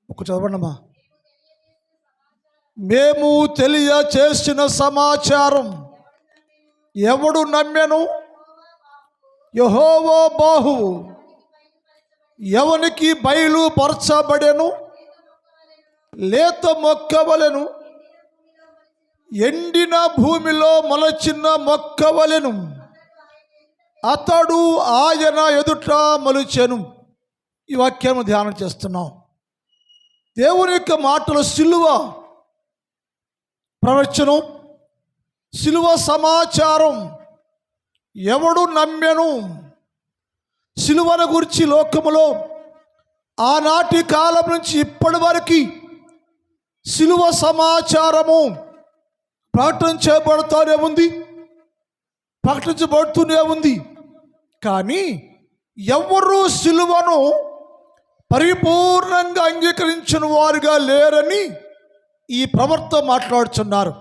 ఒక చదవండమ్మా. మేము తెలియచేసిన సమాచారం ఎవడు నమ్మెను? యెహోవా బాహువు ఎవనికి బయలుపరచబడెను? లేత మొక్కవలెను, ఎండిన భూమిలో మొలచిన మొక్కవలెను, అతడు ఆయన ఎదుట మొలిచెను. ఈ వాక్యాన్ని ధ్యానం చేస్తున్నాం. దేవుని యొక్క మాటలు సిలువ ప్రవచనం, సిలువ సమాచారం ఎవడు నమ్మెను? సిలువను గురించి లోకములో ఆనాటి కాలం నుంచి ఇప్పటి వరకు సిలువ సమాచారము ప్రకటన చేయబడుతూనే ఉంది, ప్రకటించబడుతూనే ఉంది. కానీ ఎవరు సిలువను పరిపూర్ణంగా అంగీకరించిన వారుగా లేరని ఈ ప్రవర్త మాట్లాడుతున్నారు.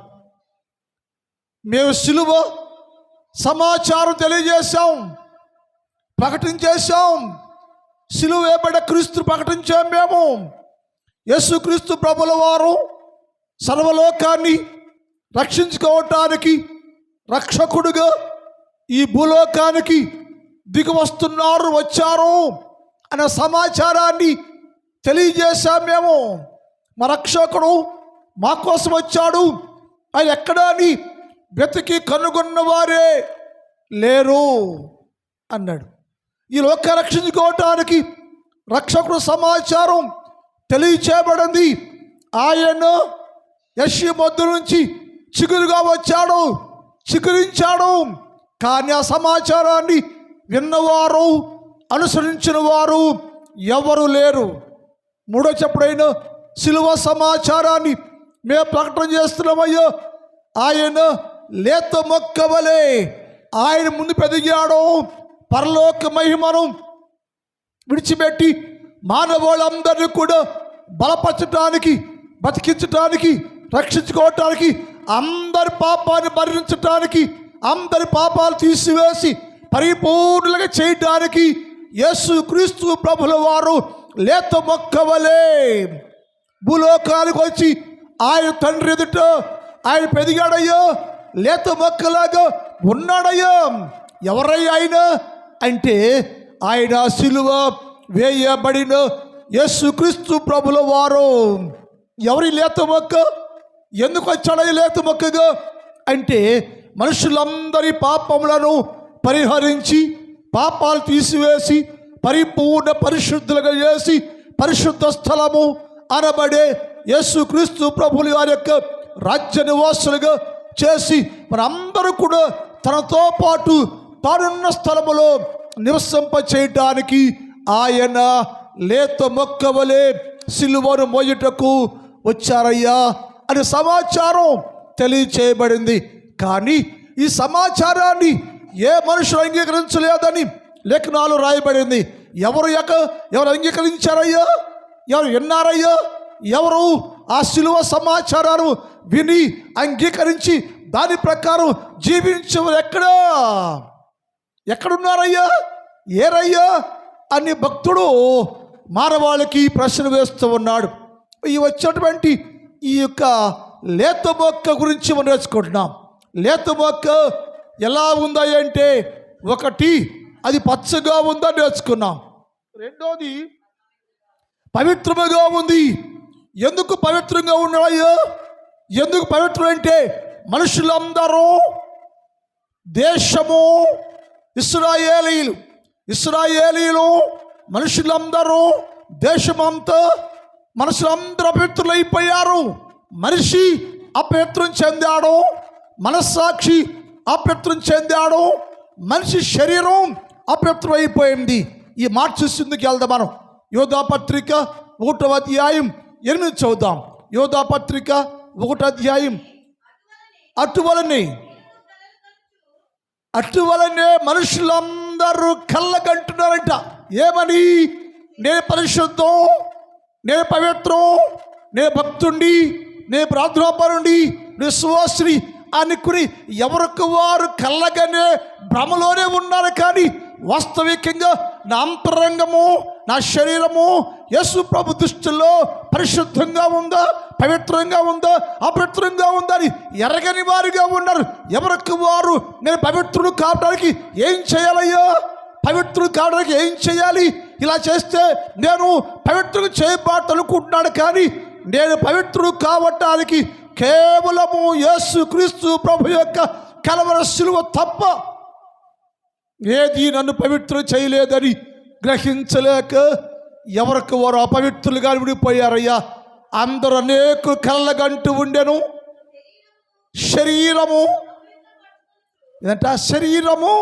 మేము సిలువ సమాచారం తెలియజేశాం, ప్రకటించేశాం. సిలువ వేయబడ్డ క్రీస్తు ప్రకటించాం. మేము యేసుక్రీస్తు ప్రభుల వారు సర్వలోకాన్ని రక్షించుకోవటానికి రక్షకుడుగా ఈ భూలోకానికి దిగి వస్తున్నారు, వచ్చారు అనే సమాచారాన్ని తెలియజేశాం. మేము మా రక్షకుడు మా కోసం వచ్చాడు, ఆయన ఎక్కడా అని వెతికి కనుగొన్న వారే లేరు అన్నాడు. ఈ లోక రక్షించుకోవటానికి రక్షకుడు సమాచారం తెలియచేయబడింది. ఆయన యెషయా మొద్దు నుంచి చిగురుగా వచ్చాడు, చిగురించాడు. కానీ ఆ సమాచారాన్ని విన్నవారు, అనుసరించిన వారు ఎవరు లేరు. మూడో చెప్పుడైన సిలువ సమాచారాన్ని మేము ప్రకటన చేస్తున్నామయ్యో. ఆయన లేత మొక్క వలె ఆయన ముందు పెదిగాడు. పరలోక మహిమను విడిచిపెట్టి మానవులందరినీ కూడా బలపరచడానికి, బతికించడానికి, రక్షించుకోవటానికి, అందరి పాపాన్ని భరించడానికి, అందరి పాపాలు తీసివేసి పరిపూర్ణంగా చేయడానికి యేసుక్రీస్తు ప్రభుల వారు లేత మొక్క వలె భూలోకానికి వచ్చి ఆయన తండ్రి ఎదుట ఆయన పెదిగాడయ్యో, లేత మొక్కలాగా ఉన్నాడయ్యో. ఎవరయ్యా ఆయన అంటే ఆయన సిలువ వేయబడిన యేసుక్రీస్తు ప్రభుల వారు. ఎవరి లేత మొక్క? ఎందుకు వచ్చాడయ్య లేత మొక్కగా అంటే మనుషులందరి పాపములను పరిహరించి, పాపాలు తీసివేసి, పరిపూర్ణ పరిశుద్ధులుగా చేసి, పరిశుద్ధ స్థలము అనబడే యేసుక్రీస్తు ప్రభుల వారి యొక్క రాజ్య నివాసులుగా చేసి మనందరూ కూడా తనతో పాటు తానున్న స్థలములో నివసింప చేయటానికి ఆయన లేత మొక్క వలె సిలువను మోయుటకు వచ్చారయ్యా అనే సమాచారం తెలియచేయబడింది. కానీ ఈ సమాచారాన్ని ఏ మనుషులు అంగీకరించలేదని లేఖనాలు రాయబడింది. ఎవరు అంగీకరించారయ్యా? ఎవరు విన్నారయ్యా? ఎవరు ఆ సిలువ సమాచారాన్ని విని అంగీకరించి దాని ప్రకారం జీవించేవారు ఎక్కడున్నారయ్యా? ఏరయ్యా అని భక్తుడు మానవాళికి ప్రశ్న వేస్తూ ఉన్నాడు. ఈ వచ్చేటువంటి ఈ యొక్క లేత మొక్క గురించి మనం నేర్చుకుంటున్నాం. లేత మొక్క ఎలా ఉందా అంటే, ఒకటి అది పచ్చగా ఉందా నేర్చుకున్నాం. రెండోది పవిత్రముగా ఉంది. ఎందుకు పవిత్రంగా ఉన్నాయో? ఎందుకు పవిత్రం అంటే మనుషులందరూ, దేశము, ఇశ్రాయేలీలు మనుషులందరూ, దేశమంతా, మనుషులందరూ అపవిత్రులైపోయారు. మనిషి అపవిత్రం చెందాడు, మనస్సాక్షి అపవిత్రం చెందాడు, మనిషి శరీరం అపవిత్రం అయిపోయింది. ఈ మాట చూసిందుకు వెళ్దాం మనం. యోధాపత్రిక 1వ అధ్యాయం 8 చదువుదాం. యోధాపత్రిక 1వ అధ్యాయం. అటువలనే మనుషులందరూ కళ్ళగంటున్నారంట. ఏమని? నేను పరిశుద్ధం, నేను పవిత్రం, నేను భక్తుడి, నేను ప్రార్థనాపరుడి, నేను సువాసిని అనుకుని ఎవరికి వారు కళ్ళగానే భ్రమలోనే ఉన్నారు. కానీ వాస్తవికంగా నా అంతరంగము, నా శరీరము యేసు ప్రభు దృష్టిలో పరిశుద్ధంగా ఉందా, పవిత్రంగా ఉందా, అపవిత్రంగా ఉందా అని ఎరగని వారిగా ఉన్నారు. ఎవరికి వారు నేను పవిత్రుడు కావడానికి ఏం చేయాలయ్యా, పవిత్రుడు కావడానికి ఏం చేయాలి, ఇలా చేస్తే నేను పవిత్రుడు చేయబడాలనుకుంటున్నాను, కానీ నేను పవిత్రుడు కావటానికి కేవలము యేసు క్రీస్తు ప్రభు యొక్క కలవర శిలువ తప్ప ఏది నన్ను పవిత్రం చేయలేదని గ్రహించలేక ఎవరికి వారు అపవిత్రులుగా విడిపోయారయ్యా. అందరూ అనేక కళ్ళగంటూ ఉండెను. శరీరము ఏంటంటే శరీరము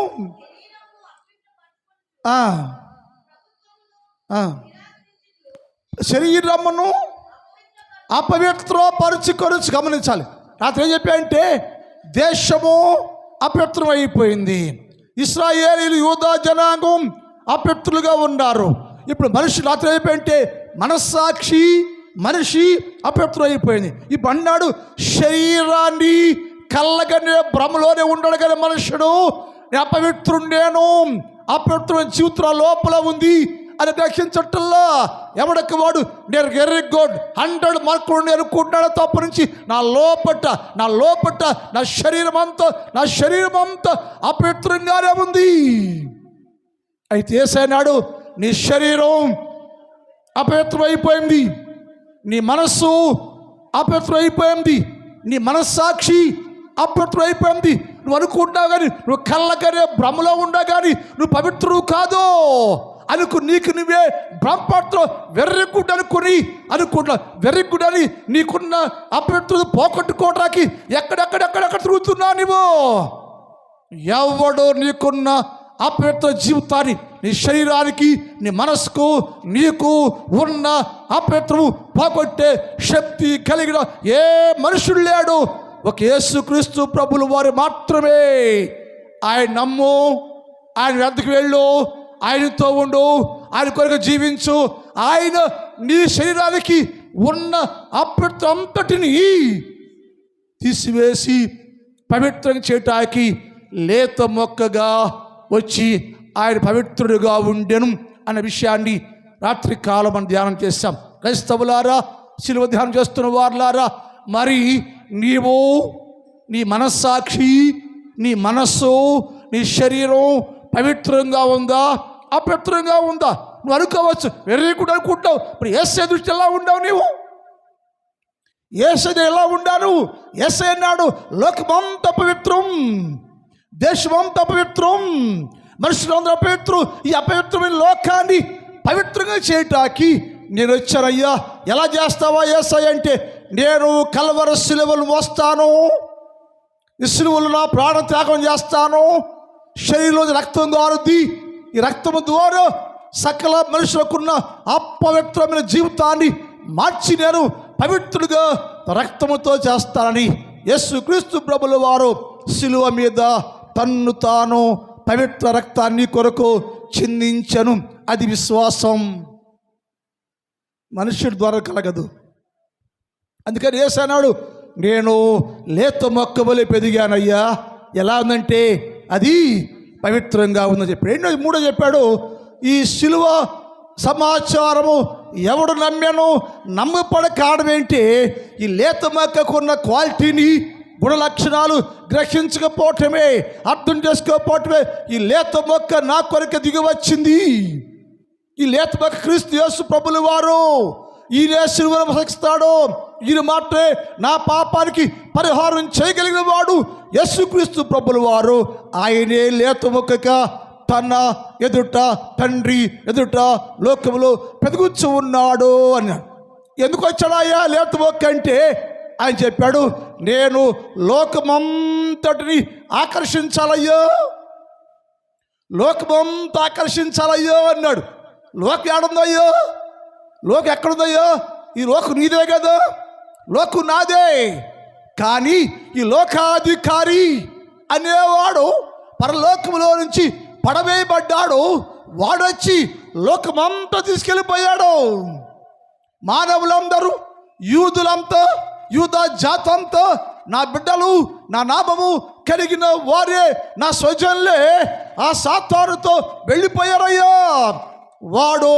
శరీరమును అపవిత్రపరుచుకొని గమనించాలి. రాత్రి ఏం చెప్పా అంటే దేశము అపవిత్రం అయిపోయింది, ఇశ్రాయేలీయులు యూదా జనాంగం అపవిత్రులుగా ఉన్నారు. ఇప్పుడు మనిషి రాత్రి అయిపోయింటే మనస్సాక్షి మనిషి అపవిత్రం అయిపోయింది. ఇప్పుడు అన్నాడు శరీరాన్ని కళ్ళగనే భ్రమలోనే ఉండడు కానీ మనుషుడు అపవిత్రుండేను, అపవిత్రమైన జీవితం లోపల ఉంది అని గ్రహించటల్లా ఎవడకి వాడు నేను వెరీ గుడ్ 100 మార్కులు అనుకుంటున్నాడు తప్ప నుంచి నా లోపట నా శరీరం అంతా అపవిత్రంగానే ఉంది. అయితే యేసయ్యన్నాడు నీ శరీరం అపవిత్రమైపోయింది, నీ మనస్సు అపవిత్రమైపోయింది, నీ మనస్సాక్షి అపవిత్రమైపోయింది. నువ్వు అనుకుంటున్నావు కానీ నువ్వు కళ్ళకనే భ్రమలో ఉన్నా కానీ నువ్వు పవిత్రుడు కాదు నీకు నువ్వే బ్రహ్మపత్రం వెర్రిగుడ్ అనుకుంటున్నా వెర్రిగుడ్ అని నీకున్న అపవిత్రత పోగొట్టుకోవడానికి ఎక్కడెక్కడ తిరుగుతున్నావు నువ్వు. ఎవడో నీకున్న అపవిత్ర జీవితాన్ని నీ శరీరానికి నీ మనసుకు నీకు ఉన్న అపవిత్రము పోగొట్టే శక్తి కలిగిన ఏ మనుషుడు లేడు, ఒక యేసుక్రీస్తు ప్రభుల వారు మాత్రమే. ఆయన నమ్ము, ఆయన వద్దకు వెళ్ళు, ఆయనతో ఉండు, ఆయన కొరకు జీవించు. ఆయన నీ శరీరానికి ఉన్న అపవిత్ర అంతటిని తీసివేసి పవిత్రం చేయటానికి లేత మొక్కగా వచ్చి ఆయన పవిత్రుడిగా ఉండెను అనే విషయాన్ని రాత్రి కాలం మనం ధ్యానం చేశాం. క్రైస్తవులారా, శిలువ ధ్యానం చేస్తున్న వారులారా, మరి నీవు నీ మనస్సాక్షి, నీ మనస్సు, నీ శరీరం పవిత్రంగా ఉందా, అపవిత్రంగా ఉందా? నువ్వు అనుకోవచ్చు, వెరీ గుడ్ అనుకుంటావు. ఇప్పుడు యేసయ్య దృష్టి ఎలా ఉండవు నీవు? యేసయ్య ఎలా ఉండాను? యేసయ్య అన్నాడు లోకమంతా పవిత్రం, దేశమంతా పవిత్రం, మనుషులందరూ అపవిత్రం. ఈ అపవిత్రమైన లోకాన్ని పవిత్రంగా చేయటానికి నేను వచ్చానయ్యా. ఎలా చేస్తావా యేసయ్య అంటే, నేను కల్వరి సిలువలు మోస్తాను, ఈ సిలువలు నా ప్రాణ త్యాగం చేస్తాను, శరీరంలో రక్తం గారుద్ది, ఈ రక్తము ద్వారా సకల మనుషులకున్న అపవిత్రమైన జీవితాన్ని మార్చి నేను పవిత్రుడిగా రక్తముతో చేస్తానని యేసుక్రీస్తు ప్రభుల వారు సిలువ మీద తన్ను తాను పవిత్ర రక్తాన్ని కొరకు చిందించను. అది విశ్వాసం, మనుషుడి ద్వారా కలగదు. అందుకని యేసు అన్నాడు నేను లేత మొక్క వలె పెరిగానయ్యా. ఎలా ఉందంటే అది పవిత్రంగా ఉందని చెప్పాడు. మూడో చెప్పాడు, ఈ సిలువ సమాచారము ఎవడు నమ్మాను నమ్మపడ కారణం ఏంటి? ఈ లేత మొక్కకున్న క్వాలిటీని, గుణ లక్షణాలు గ్రహించకపోవటమే, అర్థం చేసుకోకపోవటమే. ఈ లేత మొక్క నా కొరకు దిగి వచ్చింది. ఈ లేత మొక్క క్రీస్తు యేసు ప్రభుల వారు. ఈయన సిలువను వహిస్తాడు, ఈయన మాత్రమే నా పాపానికి పరిహారం చేయగలిగిన వాడు యేసుక్రీస్తు ప్రభుల వారు. ఆయనే లేత మొక్కగా తన ఎదుట తండ్రి ఎదుట లోకములో పెరుగుచూ ఉన్నాడు అన్నాడు. ఎందుకు వచ్చాడాయా లేత మొక్క అంటే? ఆయన చెప్పాడు నేను లోకమంతటిని ఆకర్షించాలయ్యో, లోకమంతా ఆకర్షించాలయ్యో అన్నాడు. లోకం ఏడుందయ్యో? లోకం ఎక్కడుందయ్యో? ఈ లోకం నీదే కదా, లోకం నాదే. కానీ ఈ లోకాధికారి అనేవాడు పరలోకములో నుంచి పడవేయబడ్డాడు. వాడొచ్చి లోకమంతా తీసుకెళ్ళిపోయాడు. మానవులందరూ, యూదులంతా, యూదా జాతంతా నా బిడ్డలు, నా నామము కలిగిన వారే, నా స్వజనులే ఆ సాతానుతో వెళ్ళిపోయారయ్యా. వాడు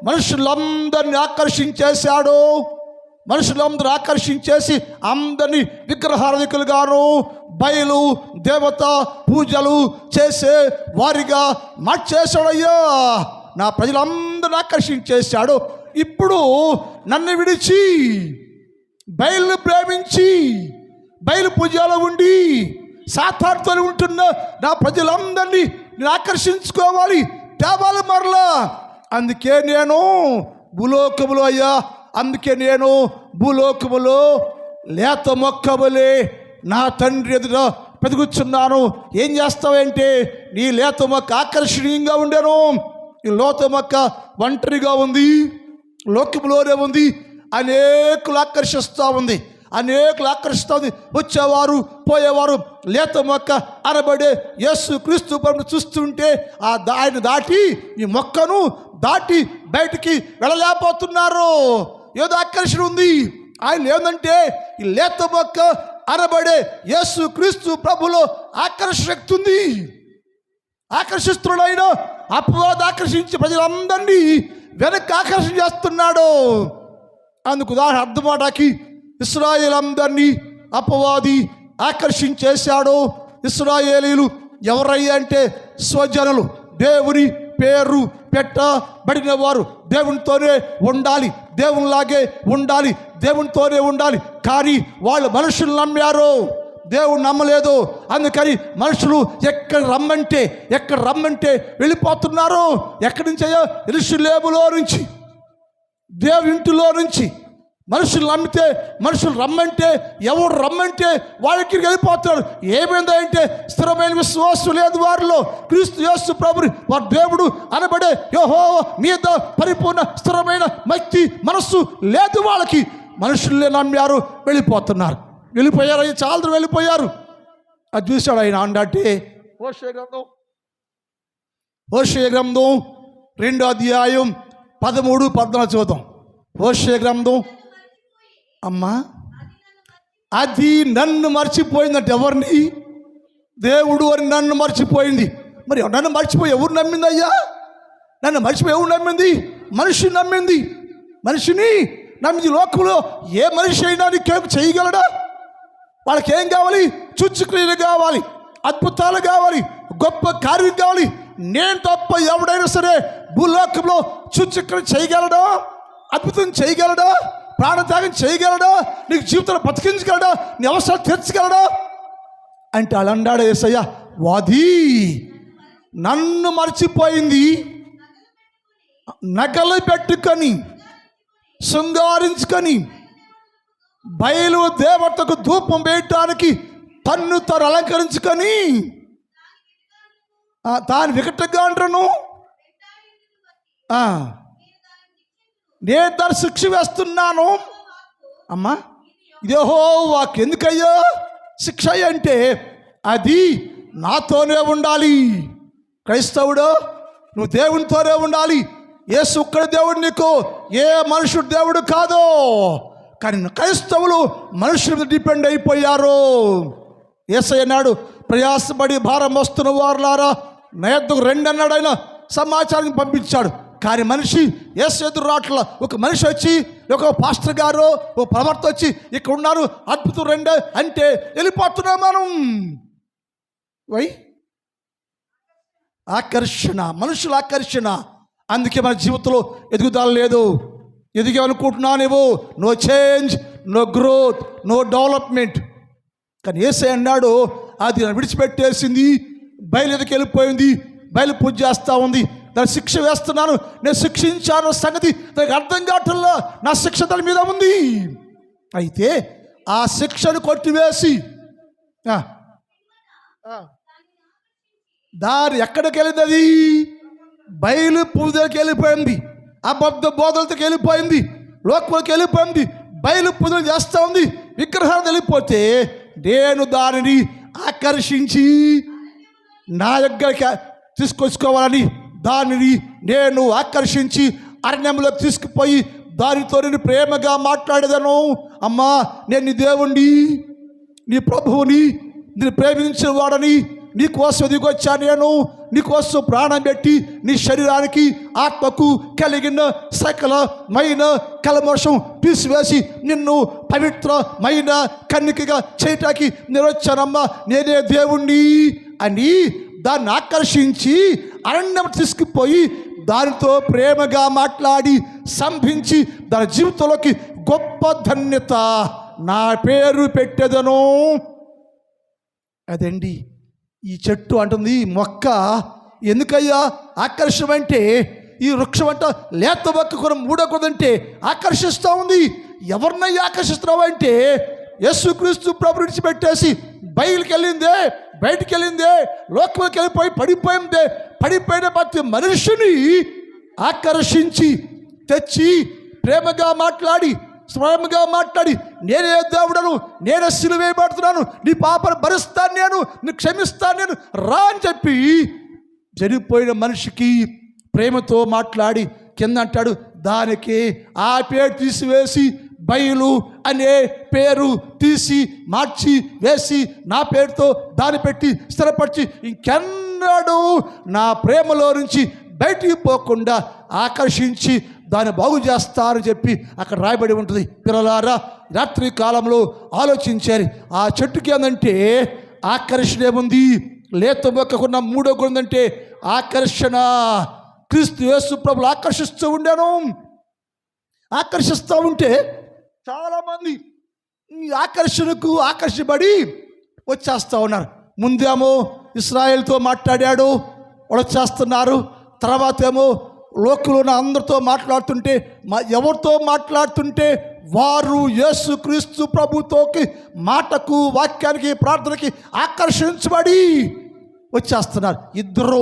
మనుషులందరినీ ఆకర్షించేశాడు. మనుషులందరూ ఆకర్షించేసి అందరినీ విగ్రహారాధికులుగాను బయలు దేవత పూజలు చేసే వారిగా మార్చేశాడయ్యా. నా ప్రజలందరినీ ఆకర్షించేశాడు. ఇప్పుడు నన్ను విడిచి బయలును ప్రేమించి బయలు పూజలో ఉండి సాతానుతో ఉంటున్న నా ప్రజలందరినీ నేను ఆకర్షించుకోవాలి, తేవాలి మరలా. అందుకే నేను భూలోకములో అయ్యా, అందుకే నేను భూలోకములో లేత మొక్కవలే నా తండ్రి ఎదుట పెరుగుచున్నాను. ఏం చేస్తావంటే నీ లేత మొక్క ఆకర్షణీయంగా ఉండేను. ఈ లేత మొక్క ఒంటరిగా ఉంది, లోకములోనే ఉంది, అనేకులు ఆకర్షిస్తూ ఉంది, అనేకులు ఆకర్షిస్తూ ఉంది. వచ్చేవారు పోయేవారు లేత మొక్క అనబడే యేసు క్రీస్తు ప్రభువును చూస్తుంటే ఆయన దాటి ఈ మొక్కను దాటి బయటికి వెళ్ళలేకపోతున్నారు. ఏదో ఆకర్షణ ఉంది. ఆయన ఏంటంటే ఈ లేత మొక్క అనబడే యేసు క్రీస్తు ప్రభులో ఆకర్షణ శక్తి ఉంది. ఆకర్షిస్తున్నాడు ఆయన. అపవాది ఆకర్షించి ప్రజలందరినీ వెనక్కి ఆకర్షణ చేస్తున్నాడు. అందుకు ఉదాహరణ అర్థమాటకి ఇశ్రాయేలు అందరినీ అపవాది ఆకర్షించేశాడు. ఇశ్రాయేలీలు ఎవరయ్యా అంటే స్వజనులు, దేవుని పేరు పెట్టబడిన వారు. దేవునితోనే ఉండాలి, దేవునిలాగే ఉండాలి, దేవునితోనే ఉండాలి. కానీ వాళ్ళు మనుషులు నమ్మారు, దేవుడు నమ్మలేదు. అందుకని మనుషులు ఎక్కడ రమ్మంటే వెళ్ళిపోతున్నారు. ఎక్కడి నుంచి అయ్యా? యెరూషలేములో నుంచి, దేవుని ఇంటిలో నుంచి. మనుషులు నమ్మితే, మనుషులు రమ్మంటే, ఎవరు రమ్మంటే వాళ్ళకి వెళ్ళిపోతారు. ఏమైందంటే స్థిరమైన విశ్వాసం లేదు వారిలో. క్రీస్తు యేసు ప్రభుని వారి దేవుడు అనబడే యెహోవా మీద పరిపూర్ణ స్థిరమైన భక్తి మనస్సు లేదు వాళ్ళకి. మనుషులే నమ్మారు, వెళ్ళిపోతున్నారు. వెళ్ళిపోయారు, అయ్యి చాలా వెళ్ళిపోయారు. అది చూశాడు ఆయన. అంటే హోషేయ గ్రంథం 2వ అధ్యాయం 13-14 చూద్దాం. హోషేయ గ్రంథం. అమ్మా, అది నన్ను మర్చిపోయిందంటే ఎవరిని? దేవుడు అని నన్ను మర్చిపోయింది. మరి నన్ను మర్చిపోయి ఎవరు నమ్మింది అయ్యా? నన్ను మర్చిపోయి ఎవరు నమ్మింది? మనిషిని నమ్మింది. మనిషిని నమ్మింది. లోకంలో ఏ మనిషి అయినా నీకేం చేయగలడా? వాళ్ళకి ఏం కావాలి? సూచక్రియలు కావాలి, అద్భుతాలు కావాలి, గొప్ప కార్యం కావాలి. నేను తప్ప ఎవడైనా సరే భూలోకంలో సూచక్రియ చేయగలడా? అద్భుతం చేయగలడా? ప్రాణత్యాగం చేయగలడా? నీకు జీవితంలో బతికించగలడా? నీ అవసరాలు తీర్చగలడా అంటే అలా అన్నాడు యేసయ్య. వాది నన్ను మర్చిపోయింది, నగలు పెట్టుకొని శృంగారించుకొని బయలు దేవతకు ధూపం వేయటానికి తన్ను అలంకరించుకొని దాని వికటంగా అంటాను. నేను దాన్ని శిక్ష వేస్తున్నాను. అమ్మా, ఇదేహో వాక్ ఎందుకయ్యా శిక్ష అంటే అది నాతోనే ఉండాలి. క్రైస్తవుడు, నువ్వు దేవునితోనే ఉండాలి. యేసు ఒక్కడ దేవుడు, నీకు ఏ మనుషుడు దేవుడు కాదు. కానీ క్రైస్తవులు మనుషుల మీద డిపెండ్ అయిపోయారు. యేసయ్య అన్నాడు, ప్రయాసపడి భారం వస్తున్న వారులారా నా యొద్దకు రండి అన్నాడు. ఆయన సమాచారం పంపించాడు. కానీ మనిషి యేసు ఎదురు రాట్ల. ఒక మనిషి వచ్చి, ఒక పాస్టర్ గారు, ఒక ప్రవర్త వచ్చి ఇక్కడ ఉన్నారు, అద్భుతం రండి అంటే వెళ్ళిపోతున్నాం మనం. ఆకర్షణ, మనుషుల ఆకర్షణ. అందుకే మన జీవితంలో ఎదుగుదల లేదు. ఎదిగామనుకుంటున్నావు నువ్వు, no change, no growth, no development. కానీ యేసయ్య అన్నాడు, అది విడిచిపెట్టేసింది, బయలు ఎదుకు వెళ్ళిపోయింది, బయలు పూజ చేస్తూ ఉంది, దాన్ని శిక్ష వేస్తున్నాను, నేను శిక్షించాను సంగతి దానికి అర్థం కావట్లా. నా శిక్ష దాని మీద ఉంది. అయితే ఆ శిక్షను కొట్టివేసి దారి ఎక్కడికి వెళ్ళింది? అది బయలు పూజకి వెళ్ళిపోయింది, అబద్ధ బోధలకి వెళ్ళిపోయింది, లోకంలోకి వెళ్ళిపోయింది, బయలు పూజలు చేస్తూ ఉంది, విగ్రహాలు వెళ్ళిపోతే నేను దానిని ఆకర్షించి నా దగ్గరికి తీసుకొచ్చుకోవాలని దానిని నేను ఆకర్షించి అరణ్యంలోకి తీసుకుపోయి దానితో నేను ప్రేమగా మాట్లాడేదను. అమ్మా, నేను నీ దేవుణ్ణి, నీ ప్రభువుని, నేను ప్రేమించిన వాడని, నీకోసం ఎదిగొచ్చా నేను, నీకోసం ప్రాణం పెట్టి నీ శరీరానికి ఆత్మకు కలిగిన సకలమైన కల్మషం తీసివేసి నిన్ను పవిత్రమైన కన్నికగా చేయటానికి నేను వచ్చానమ్మా, నేనే దేవుణ్ణి అని దాన్ని ఆకర్షించి అరణ్యం తీసుకుపోయి దానితో ప్రేమగా మాట్లాడి సంభించి దాని జీవితంలోకి గొప్ప ధన్యత, నా పేరు పెట్టెదను. అదండి ఈ చెట్టు అంటుంది, మొక్క ఎందుకయ్యా ఆకర్షణ అంటే, ఈ వృక్షం అంట లేత మొక్క కూడా మూడకూడదంటే ఆకర్షిస్తూ ఉంది. ఎవరినయ్యా ఆకర్షిస్తున్నావు అంటే, యేసుక్రీస్తు ప్రభు విడిచిపెట్టేసి బయటికి వెళ్ళిందే, లోకంలోకి వెళ్ళిపోయి పడిపోయిన ప్రతి మనుషుని ఆకర్షించి తెచ్చి ప్రేమగా మాట్లాడి నేనే దేవుడను, నేనే సిలువ వేయబడుతున్నాను, నీ పాపను భరిస్తాను నేను, నీ క్షమిస్తాను నేను, రా అని చెప్పి జరిగిపోయిన మనిషికి ప్రేమతో మాట్లాడి కింద అంటాడు, దానికి ఆ పేరు తీసివేసి బయలు అనే పేరు తీసి మార్చి వేసి నా పేరుతో దాన్ని పెట్టి స్థిరపరిచి ఇంకెన్నడూ నా ప్రేమలో నుంచి బయటికి పోకుండా ఆకర్షించి దాన్ని బాగు చేస్తారని చెప్పి అక్కడ రాయబడి ఉంటుంది. పిల్లలారా, రాత్రి కాలంలో ఆలోచించారు, ఆ చెట్టుకి ఏంటంటే ఆకర్షణ ఏముంది, లేత మొక్కకున్న మూడో గుణం అంటే ఆకర్షణ. క్రీస్తు యేసు ప్రభులు ఆకర్షిస్తూ ఉంటే చాలామంది ఈ ఆకర్షణకు ఆకర్షించబడి వచ్చేస్తూ ఉన్నారు. ముందేమో ఇశ్రాయేల్తో మాట్లాడాడు, వాళ్ళు వచ్చేస్తున్నారు. తర్వాత ఏమో లోకంలో ఉన్న అందరితో మాట్లాడుతుంటే, ఎవరితో మాట్లాడుతుంటే వారు యేసుక్రీస్తు ప్రభుతోకి మాటకు, వాక్యానికి, ప్రార్థనకి ఆకర్షించబడి వచ్చేస్తున్నారు. 2,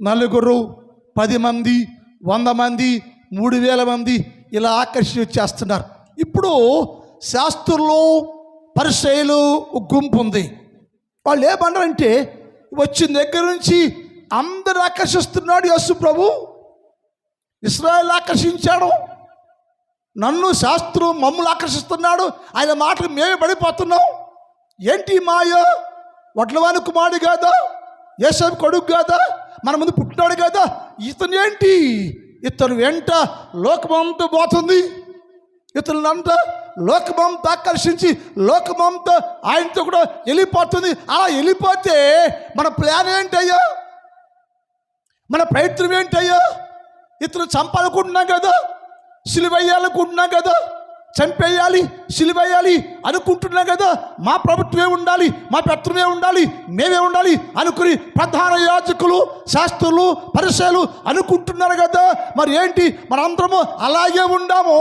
4, 10 మంది, 100 మంది, 3000 మంది ఇలా ఆకర్షించి వచ్చేస్తున్నారు. ఇప్పుడు శాస్త్రులు, పరిసయ్యులు గుంపు ఉంది. వాళ్ళు ఏమన్నారంటే, వచ్చిన దగ్గర నుంచి అందరు ఆకర్షిస్తున్నాడు యేసు ప్రభు, ఇశ్రాయేలు ఆకర్షించాడు, నన్ను శాస్త్రం మమ్మల్ని ఆకర్షిస్తున్నాడు, ఆయన మాటలు మేమే పడిపోతున్నాం. ఏంటి మాయ? వడ్లవాని కుమారుడు కాదా, యేసేపు కొడుకు కాదా, మన ముందు పుట్టినాడు కదా, ఇతను ఏంటి? ఇతను వెంట లోకమంతా పోతుంది, ఇతరులంతా లోకమంతా ఆకర్షించి లోకమంతా ఆయనతో కూడా వెళ్ళిపోతుంది. అలా వెళ్ళిపోతే మన ప్లాన్ ఏంటయ్యా, మన ప్రయత్నం ఏంటయ్యా? ఇతను చంపాలనుకుంటున్నాం కదా, సిలువేయాలనుకుంటున్నాం కదా, చంపేయాలి, సిలువేయాలి అనుకుంటున్నాం కదా, మా ప్రభుత్వమే ఉండాలి, మా పెత్తమే ఉండాలి, మేమే ఉండాలి అనుకుని ప్రధాన యాజకులు, శాస్త్రులు, పరిసయ్యులు అనుకుంటున్నారు కదా. మరి ఏంటి, మనందరము అలాగే ఉండాము.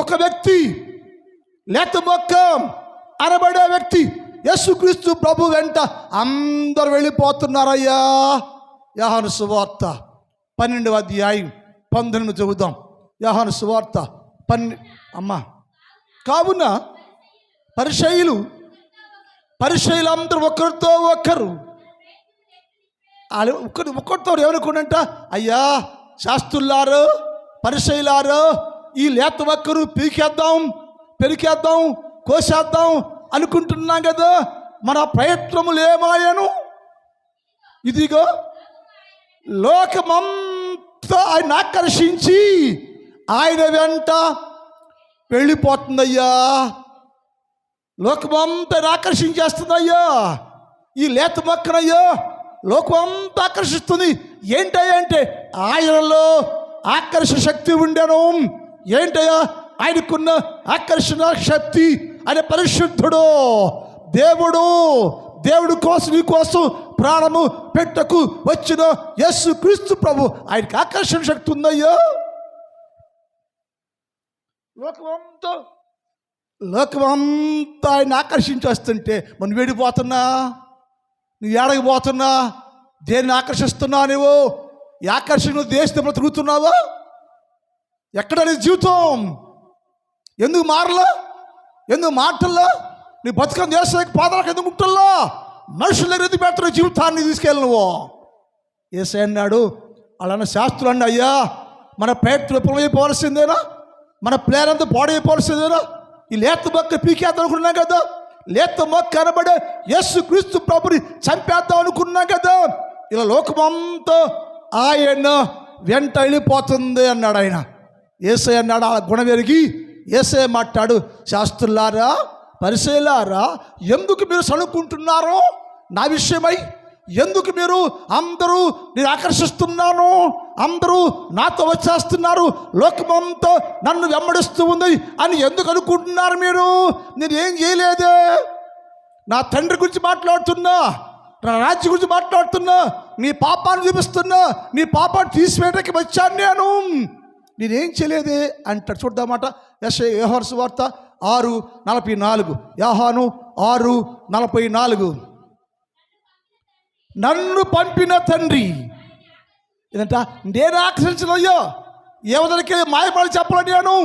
ఒక వ్యక్తి, లేత మొక్క అనబడే వ్యక్తి యేసుక్రీస్తు ప్రభు వెంట అందరు వెళ్ళిపోతున్నారయ్యా. యోహాను సువార్త 12వ అధ్యాయం 19 చదువుదాం. యోహాను సువార్త 12. అమ్మా, కావున పరిసయ్యులు అందరూ ఒకరితో ఒకరు ఒకరితో ఏమనుకుంటా, అయ్యా శాస్త్రులారు, పరిసయ్యులారు, ఈ లేత ఒక్కరు పెరికేద్దాం, కోసేద్దాం అనుకుంటున్నాం కదా, మన ప్రయత్నములు ఏమాయను? ఇదిగో లోకమంతా ఆయన ఆకర్షించి ఆయన వెంట వెళ్ళిపోతుందయ్యా. లోకమంతా ఆకర్షించేస్తుందయ్యా. ఈ లేత మొక్కనయ్యా లోకమంతా ఆకర్షిస్తుంది. ఏంటయ్యా అంటే, ఆయనలో ఆకర్షణ శక్తి ఉండను. ఏంటయ్యా ఆయనకున్న ఆకర్షణ శక్తి? ఆయన పరిశుద్ధుడు, దేవుడు కోసం, నీ కోసం ప్రాణము పెట్టకు వచ్చిన యేసుక్రీస్తు ప్రభు, ఆయనకి ఆకర్షణ శక్తి ఉందయ్యా. లోకమంతా ఆయన ఆకర్షించేస్తుంటే మనం వేడిపోతున్నా, నువ్వు ఏడగిపోతున్నా, దేన్ని ఆకర్షిస్తున్నా? నువ్వు ఈ ఆకర్షణ దేశంలో తిరుగుతున్నావా? ఎక్కడ నీ జీవితం? ఎందుకు మారలా? ఎందుకు మాటల్లో? నీ బతుకని దేశానికి పాదాలకు ఎందుకు ముట్టల్లో? మనుషుల ఎదురు పెడుతున్న జీవితాన్ని తీసుకెళ్ళి నువ్వు. యేసయ్య అన్నాడు, అలానే శాస్త్రులు అండి, అయ్యా మన ప్రయత్నం విఫలమైపోవాల్సిందేనా, మన ప్లాన్ అంతా పాడైపోవాల్సిందేనా? ఈ లేత మొక్క పీకేద్దాం అనుకున్నాం కదా, లేత మొక్క అనబడే యేసుక్రీస్తు ప్రభుని చంపేద్దాం అనుకున్నాం కదా, ఇలా లోకమంతా ఆయన వెంట వెళ్ళిపోతుంది అన్నాడు. ఆయన యేసయ్య అన్నాడు, ఆ గుణం ఎరిగి యేసయ్య మాట్లాడు, శాస్త్రులారా పరిసయ్యులారా, ఎందుకు మీరు సణుక్కుంటున్నారో నా విషయమై? ఎందుకు మీరు అందరూ నేను ఆకర్షిస్తున్నాను, అందరూ నాతో వచ్చేస్తున్నారు, లోకమంతా నన్ను వెంబడిస్తూ ఉంది అని ఎందుకు అనుకుంటున్నారు మీరు? నేను ఏం చేయలేదే, నా తండ్రి గురించి మాట్లాడుతున్నా, నా రాజ్యం గురించి మాట్లాడుతున్నా, నీ పాపాన్ని చూపిస్తున్నా, నీ పాపాన్ని తీసివేయడానికి వచ్చాను నేనేం చేయలేదే అంటాడు. చూద్దామాట యోహాను సువార్త 6:44. యోహాను 6:44. నన్ను పంపిన తండ్రి ఏంటంట, నేను ఆకర్షించలయ్యో, ఎవరికి మాయమాడి చెప్పలే. నేను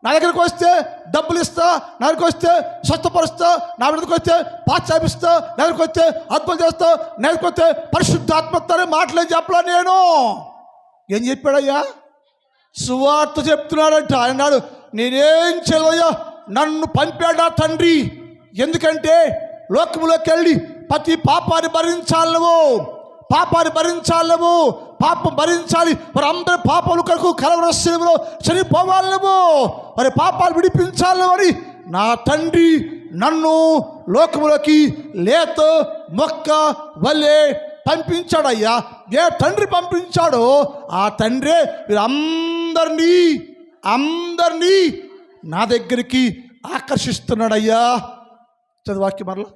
నా దగ్గరికి వస్తే డబ్బులు ఇస్తా, నా దగ్గరికి వస్తే స్వస్థపరుస్తా, నా దగ్గరికి వస్తే పాశ్చాపిస్తా, నా దగ్గరికి వస్తే అద్భుతం చేస్తా, నా దగ్గరికి వస్తే పరిశుద్ధాత్మతనే మాటలేం చెప్పలే. నేను ఏం చెప్పాడయ్యా? సువార్త చెప్తున్నాడంట. అన్నాడు, నేనేం చేయలయ్యా, నన్ను పంపాడు నా తండ్రి. ఎందుకంటే లోకములోకి వెళ్ళి ప్రతి పాపాన్ని భరించాలి నువ్వు, పాపాన్ని భరించాలి నువ్వు, పాపం భరించాలి. మరి అందరి పాపాలు కొరకు కలవరస్సులో చనిపోవాలి నువ్వు, మరి పాపాలు విడిపించాలి అని నా తండ్రి నన్ను లోకములోకి లేత మొక్క వల్లే పంపించాడయ్యా. ఏ తండ్రి పంపించాడో ఆ తండ్రే అందరినీ నా దగ్గరికి ఆకర్షిస్తున్నాడయ్యా. చదువాక్యం మరలా,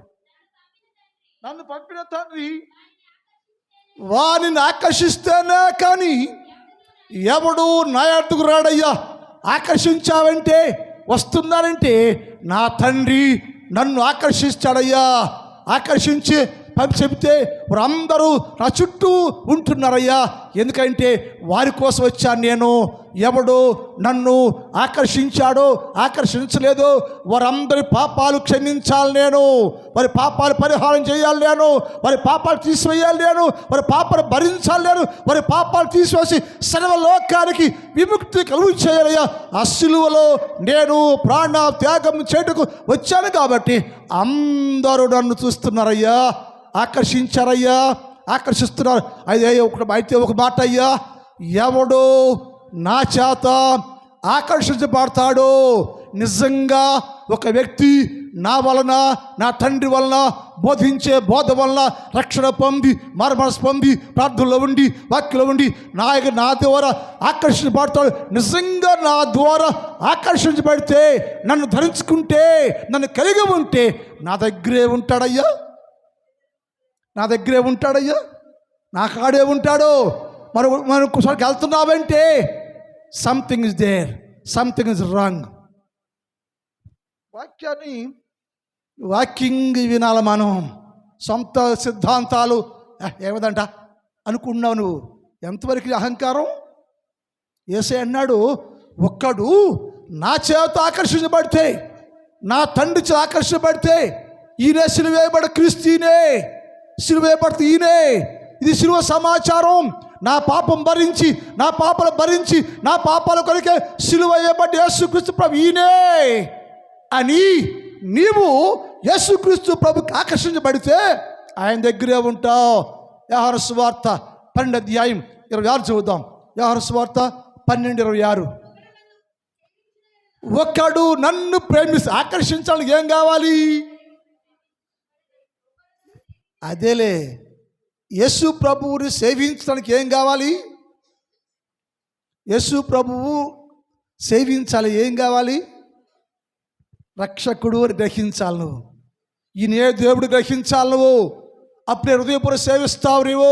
నన్ను పంపిన తండ్రి వారిని ఆకర్షిస్తేనే కానీ ఎవడు నా ఎద్దుకు రాడయ్యా. ఆకర్షించావంటే, వస్తున్నానంటే నా తండ్రి నన్ను ఆకర్షిస్తాడయ్యా. ఆకర్షించి చెబితే వారందరూ నా చుట్టూ ఉంటున్నారయ్యా. ఎందుకంటే వారి కోసం వచ్చాను నేను. ఎవడు నన్ను ఆకర్షించాడో ఆకర్షించలేదో వారందరి పాపాలు క్షమించాలి నేను, వారి పాపాలు పరిహారం చేయాలి నేను, వారి పాపాలు తీసివేయాలి నేను, వారి పాపాలు భరించాలి నేను, వారి పాపాలు తీసివేసి సర్వలోకానికి విముక్తి కలుగు చేయాలయ్యా. ఆ సిలువలో నేను ప్రాణ త్యాగం చేటుకు వచ్చాను కాబట్టి అందరూ నన్ను చూస్తున్నారయ్యా, ఆకర్షించారయ్యా, ఆకర్షిస్తున్నారు. అయితే ఒక మాట అయ్యా, ఎవడు నా చేత ఆకర్షించబడతాడో, నిజంగా ఒక వ్యక్తి నా వలన, నా తండ్రి వలన బోధించే బోధ వలన రక్షణ పొంది, మనసు పొంది, ప్రార్థనలో ఉండి, వాక్యలో ఉండి నా ద్వారా ఆకర్షించబడతాడు. నిజంగా నా ద్వారా ఆకర్షించబడితే, నన్ను ధరించుకుంటే, నన్ను కలిగి ఉంటే నా దగ్గరే ఉంటాడయ్యా, నా దగ్గరే ఉంటాడయ్యా, నా కాడే ఉంటాడు. మనం ఒకసారి వెళ్తున్నావంటే something is there, something is wrong. Walking వినాలి మనం. సొంత సిద్ధాంతాలు ఏమదంట అనుకున్నావు నువ్వు. ఎంతవరకు అహంకారం? యేసయ్య అన్నాడు, ఒక్కడు నా చేత ఆకర్షించబడితే, నా తండ్రి చేత ఆకర్షించబడితే, ఈయనే సిలువేయబడ క్రీస్తునే, సిలువేయబడితే ఈయనే. ఇది సిలువ సమాచారం. నా పాపం భరించి, నా పాపాలు భరించి, నా పాపాల కొరకే సిలువ వేయబడ్డ యేసుక్రీస్తు ప్రభు ఈయనే అని నీవు యేసుక్రీస్తు ప్రభుకి ఆకర్షించబడితే ఆయన దగ్గరే ఉంటావు. యోహాను సువార్త 12:26 చదువుదాం. యోహాను సువార్త 12:26. ఒకడు నన్ను ప్రేమిస్తే, ఆకర్షించాలని ఏం కావాలి? అదేలే, యేసు ప్రభువుని సేవించడానికి ఏం కావాలి? యేసు ప్రభువు సేవించాలి, ఏం కావాలి? రక్షకుడు అని గ్రహించాలి నువ్వు. ఈయనే దేవుడు గ్రహించాలి నువ్వు. అప్పుడే హృదయపూర్వక సేవిస్తావు నువ్వు.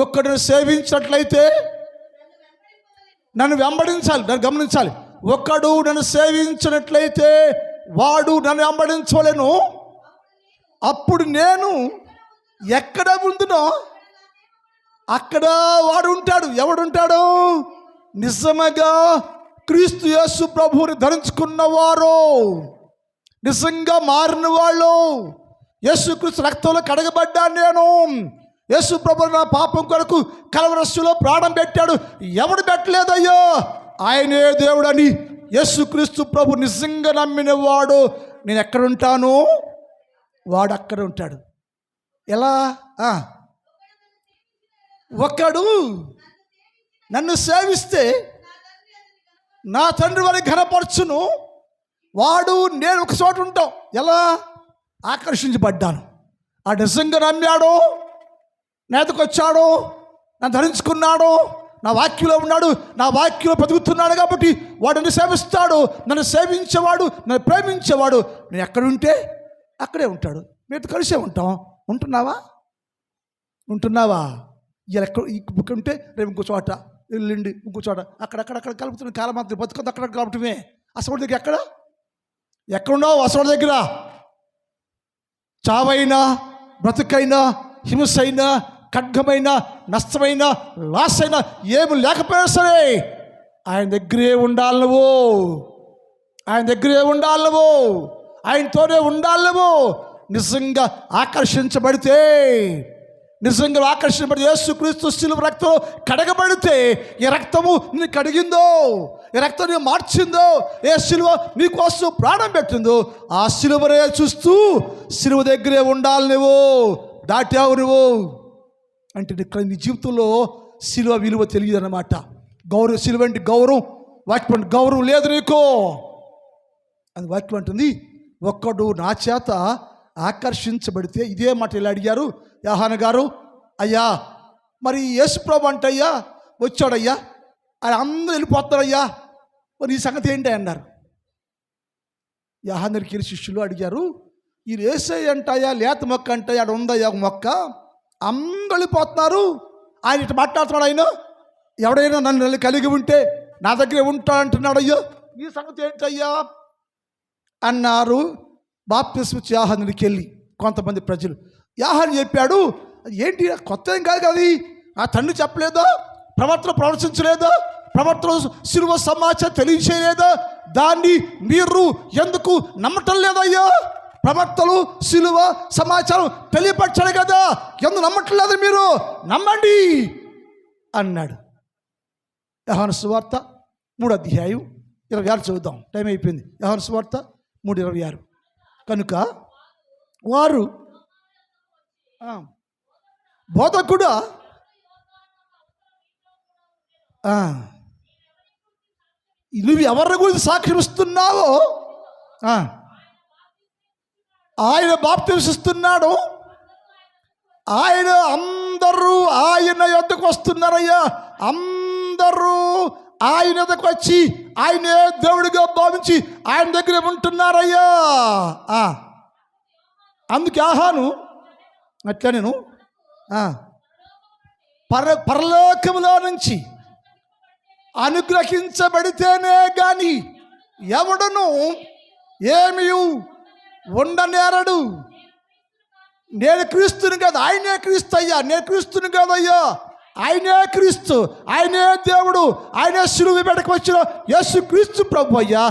ఒక్కడిని సేవించినట్లయితే నన్ను వెంబడించాలి, నన్ను గమనించాలి. ఒక్కడు నన్ను సేవించినట్లయితే వాడు నన్ను వెంబడించలేను. అప్పుడు నేను ఎక్కడ ఉందునో అక్కడ వాడు ఉంటాడు. ఎవడుంటాడు? నిజంగా క్రీస్తు యేసు ప్రభువుని ధరించుకున్నవారు, నిజంగా మారిన వాళ్ళు. యేసుక్రీస్తు రక్తంలో కడగబడ్డాను నేను. యేసు ప్రభు నా పాపం కొరకు కలవరస్సులో ప్రాణం పెట్టాడు. ఎవడు పెట్టలేదయ్యో, ఆయనే దేవుడని యేసుక్రీస్తు ప్రభు నిజంగా నమ్మినవాడు. నేను ఎక్కడుంటాను? వాడు అక్కడ ఉంటాడు. ఎలా? ఒకడు నన్ను సేవిస్తే నా తండ్రి వారి ఘనపరచును, వాడు నేను ఒక చోట ఉంటాం. ఎలా? ఆకర్షించబడ్డాను. ఆ నిజంగా నమ్మాడో, నేతకొచ్చాడో, నన్ను ధరించుకున్నాడో, నా వాక్యంలో ఉన్నాడు, నా వాక్యంలో బతుకుతున్నాడు కాబట్టి వాడు నన్ను సేవిస్తాడు. నన్ను సేవించేవాడు, నన్ను ప్రేమించేవాడు నేను ఎక్కడుంటే అక్కడే ఉంటాడు. మీతో కలిసే ఉంటాం. ఉంటున్నావా? ఇలా ఎక్కడ ఉంటే రేపు ఇంకో చోట, ఎల్లుండి ఇంకో చోట, అక్కడక్కడ కలుపుతున్న కాలమాత్రం బతుకుంది అక్కడ కలపటమే. అసలు దగ్గర ఎక్కడున్నావు? అసలు దగ్గర చావైనా, బ్రతుకైనా, హింసైనా, ఖడ్గమైన, నష్టమైన, లాస్ అయినా ఏమి లేకపోయినా సరే ఆయన దగ్గరే ఉండాలి నువ్వు. ఆయనతోనే ఉండాలి నువ్వు. నిజంగా ఆకర్షించబడితే యేసుక్రీస్తు శిలువ రక్తం కడగబడితే, ఏ రక్తము నిన్ను కడిగిందో, ఏ రక్తం నీకు మార్చిందో, ఏ శిలువ నీకోసం ప్రాణం పెట్టిందో ఆ శిలువనే చూస్తూ శిలువ దగ్గరే ఉండాలి నువ్వు. దాటావు నువ్వు అంటే నీ జీవితంలో శిలువ విలువ తెలియదు అన్నమాట. శిలువ అంటే గౌరవం, వాక్యం గౌరవం లేదు నీకు. అది వాక్యం అంటుంది, ఒక్కడు నా చేత ఆకర్షించబడితే. ఇదే మాట ఇలా అడిగారు యోహాను గారు. అయ్యా మరి యేసుప్రభు అంటయ్యా వచ్చాడయ్యా, ఆయన అందరూ వెళ్ళిపోతారయ్యా, మరి ఈ సంగతి ఏంటి అన్నారు. యోహాను దగ్గరికి శిష్యులు అడిగారు, ఈ యేసయ్య అంటయ్యా లేత మొక్క అంటయ్యా, అక్కడ ఉందయ్యా ఒక మొక్క, అందరూ వెళ్ళిపోతున్నారు, ఆయన ఇట్లా మాట్లాడుతున్నాడు. ఆయన ఎవడైనా నన్ను కలిగి ఉంటే నా దగ్గరే ఉంటా అంటున్నాడు. అయ్యో ఈ సంగతి ఏంటయ్యా అన్నారు. బాప్తిస్మ ఇచ్చే యోహానుకి వెళ్ళి కొంతమంది ప్రజలు, యోహాను చెప్పాడు, ఏంటి కొత్త ఏం కాదు కదా, ఆ తండ్రి చెప్పలేదా, ప్రవర్తన ప్రవర్తించలేదా, ప్రవర్తన శిలువ సమాచారం తెలియచేయలేదా, దాన్ని మీరు ఎందుకు నమ్మటం లేదయ్యా? ప్రవర్తనలు శిలువ సమాచారం తెలియపరచాలి కదా, ఎందుకు నమ్మటం లేదు? మీరు నమ్మండి అన్నాడు. యోహాను సువార్త 3:26 చదువుదాం, టైం అయిపోయింది. యోహాను సువార్త 3:26. కనుక వారు బోధకుడా నువ్వు ఎవరి గురించి సాక్ష్యం ఇస్తున్నావో, ఆయన బాప్తిస్మిస్తున్నాడు, ఆయన అందరూ ఆయన యొద్దకు వస్తున్నారయ్యా, అందరూ ఆయన యొద్దకు వచ్చి ఆయనే దేవుడిగా భావించి ఆయన దగ్గర ఉంటున్నారయ్యా. అందుకే యోహాను అట్లా నేను పరలోకములో నుంచి అనుగ్రహించబడితేనే కానీ ఎవడును ఏమీ ఉండనేరడు. నేను క్రీస్తుని కాదు, ఆయనే క్రీస్తు అయ్యా, నేను క్రీస్తుని కాదయ్యా, ఆయనే క్రీస్తు, ఆయనే దేవుడు, ఆయనే శిలువ మీదకి వచ్చిన యేసు క్రీస్తు ప్రభు అయ్యా.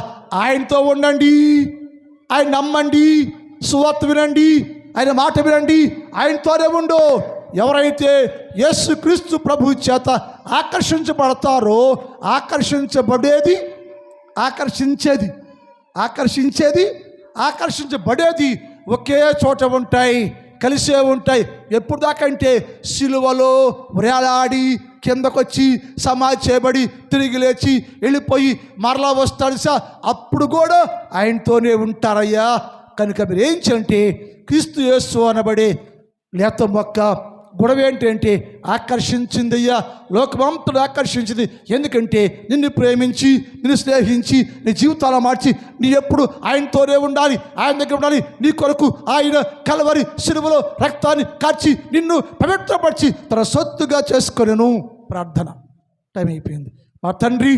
ఆయనతో ఉండండి, ఆయన నమ్మండి, సువార్త వినండి, ఆయన మాట వినండి, ఆయనతోనే ఉండు. ఎవరైతే యేసు క్రీస్తు ప్రభు చేత ఆకర్షించబడతారో, ఆకర్షించబడేది ఒకే చోట ఉంటాయి, కలిసే ఉంటాయి. ఎప్పుడు దాకా అంటే సిలువలో వేలాడి కిందకొచ్చి సమాధి చేయబడి తిరిగి లేచి వెళ్ళిపోయి మరలా వస్తాడు సార్, అప్పుడు కూడా ఆయనతోనే ఉంటారయ్యా. కనుక మీరు ఏం చేయంటే క్రీస్తు యేసు అనబడే లేత మొక్క గొడవ ఏంటంటే ఆకర్షించిందయ్యా, లోకమంతడు ఆకర్షించింది. ఎందుకంటే నిన్ను ప్రేమించి, నిన్ను స్నేహించి, నీ జీవితాలు మార్చి నీ ఎప్పుడు ఆయనతోనే ఉండాలి, ఆయన దగ్గర ఉండాలి. నీ కొరకు ఆయన కలవరి శిలువలో రక్తాన్ని కార్చి నిన్ను పవిత్రపరిచి తన సొత్తుగా చేసుకొనెను. ప్రార్థన టైం అయిపోయింది. మా తండ్రి,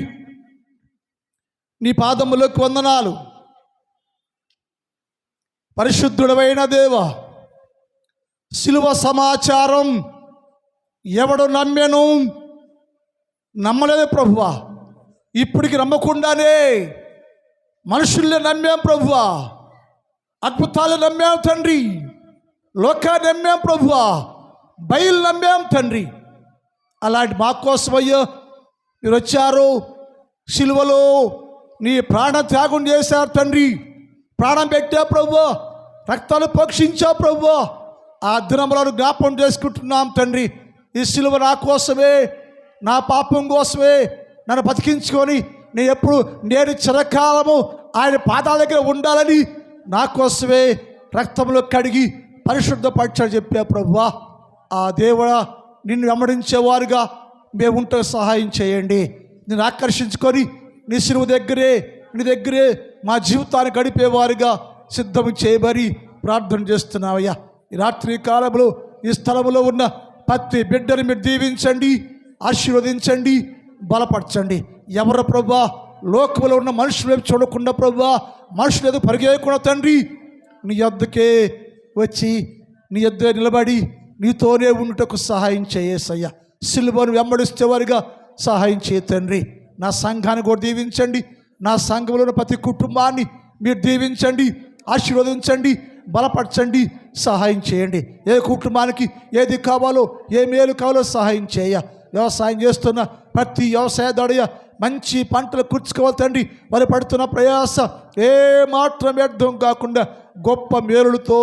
నీ పాదములకు వందనాలు. పరిశుద్ధుడవైన దేవా, శిలువ సమాచారం ఎవడు నమ్మెను? నమ్మలేదు ప్రభువా. ఇప్పటికి నమ్మకుండానే మనుషుల్ని నమ్మాం ప్రభువా, అద్భుతాలు నమ్మాం తండ్రి, లోకాన్ని నమ్మాం ప్రభువా, బయలు నమ్మాం తండ్రి. అలాంటి మా కోసమయ్యో మీరు వచ్చారు, శిలువలో నీ ప్రాణ త్యాగం చేశారు తండ్రి, ప్రాణం పెట్టా ప్రభువా. రక్తాలు పక్షించా ప్రభువా, ఆ దినములను జ్ఞాపం చేసుకుంటున్నాం తండ్రి. ఈ సిలువ నా కోసమే, నా పాపం కోసమే నన్ను బతికించుకొని నేను చిరకాలము ఆయన పాదాల దగ్గర ఉండాలని నా కోసమే రక్తంలో కడిగి పరిశుద్ధపరచాడు చెప్పా ప్రభువా. ఆ దేవుడా, నిన్ను వెంబడించేవారుగా మేము ఉంటే సహాయం చేయండి. నేను ఆకర్షించుకొని నీ సిలువ దగ్గరే, నీ దగ్గరే మా జీవితాన్ని గడిపేవారుగా సిద్ధం చేయబడి ప్రార్థన చేస్తున్నావయ్యా. ఈ రాత్రి కాలంలో ఈ స్థలంలో ఉన్న ప్రతి బిడ్డని మీరు దీవించండి, ఆశీర్వదించండి, బలపరచండి. ఎవరు ప్రభువా లోకంలో ఉన్న మనుషులు వైపు చూడకుండా ప్రభువా, మనుషులు ఎదుగు పరిగేయకుండా తండ్రి, నీ యొద్దకే వచ్చి నీ యొద్ద నిలబడి నీతోనే ఉండుటకు సహాయం చేయేసయ్యా. సిలువను వెంబడిస్తే వారిగా సహాయం చేయ తండ్రి. నా సంఘాన్ని కూడా దీవించండి, నా సంఘంలో ఉన్న ప్రతి కుటుంబాన్ని మీరు దీవించండి, ఆశీర్వదించండి, బలపరచండి, సహాయం చేయండి. ఏ కుటుంబానికి ఏది కావాలో, ఏ మేలు కావాలో సహాయం చేయ. వ్యవసాయం చేస్తున్న ప్రతి వ్యవసాయదాడయ్య మంచి పంటలు కూర్చుకోవాలి తండ్రి. వారు పడుతున్న ప్రయాస ఏ మాత్రం వ్యర్థం కాకుండా గొప్ప మేలులతో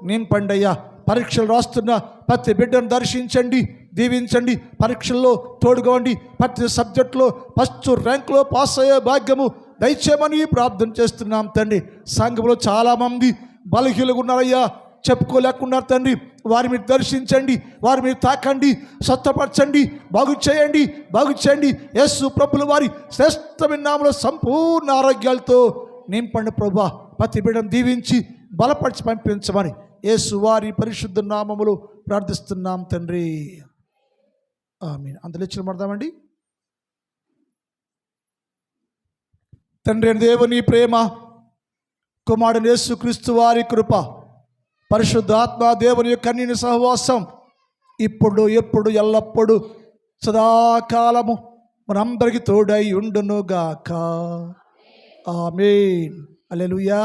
నింపండి అయ్యా. పరీక్షలు రాస్తున్న ప్రతి బిడ్డను దర్శించండి, దీవించండి, పరీక్షల్లో తోడుకోండి. ప్రతి సబ్జెక్టులో ఫస్ట్ ర్యాంకులో పాస్ అయ్యే భాగ్యము దయచేయమని ప్రార్థన చేస్తున్నాం తండ్రి. సంఘంలో చాలామంది బలహీనంగా ఉన్నారయ్యా, చెప్పుకోలేకున్నారు తండ్రి. వారి మీరు దర్శించండి, వారి మీరు తాకండి, స్వస్థపరచండి, బాగు చేయండి. యేసు ప్రభుల వారి శ్రేష్టమైన నామములో సంపూర్ణ ఆరోగ్యాలతో నింపండి ప్రభువా. ప్రతి బిడ్డను దీవించి బలపరిచి పంపించమని యేసు వారి పరిశుద్ధ నామములో ప్రార్థిస్తున్నాం తండ్రి. ఆమేన్. అందరూ లేచి నిలబడదామండి. తండ్రి అయిన దేవుని ప్రేమ, కుమారుడు యేసుక్రీస్తు వారి కృప, పరిశుద్ధాత్మ దేవుని యొక్క కన్యని సహవాసం ఇప్పుడు ఎప్పుడు ఎల్లప్పుడు సదాకాలము మనందరికీ తోడై ఉండునుగాక. ఆమేన్. హల్లెలూయా.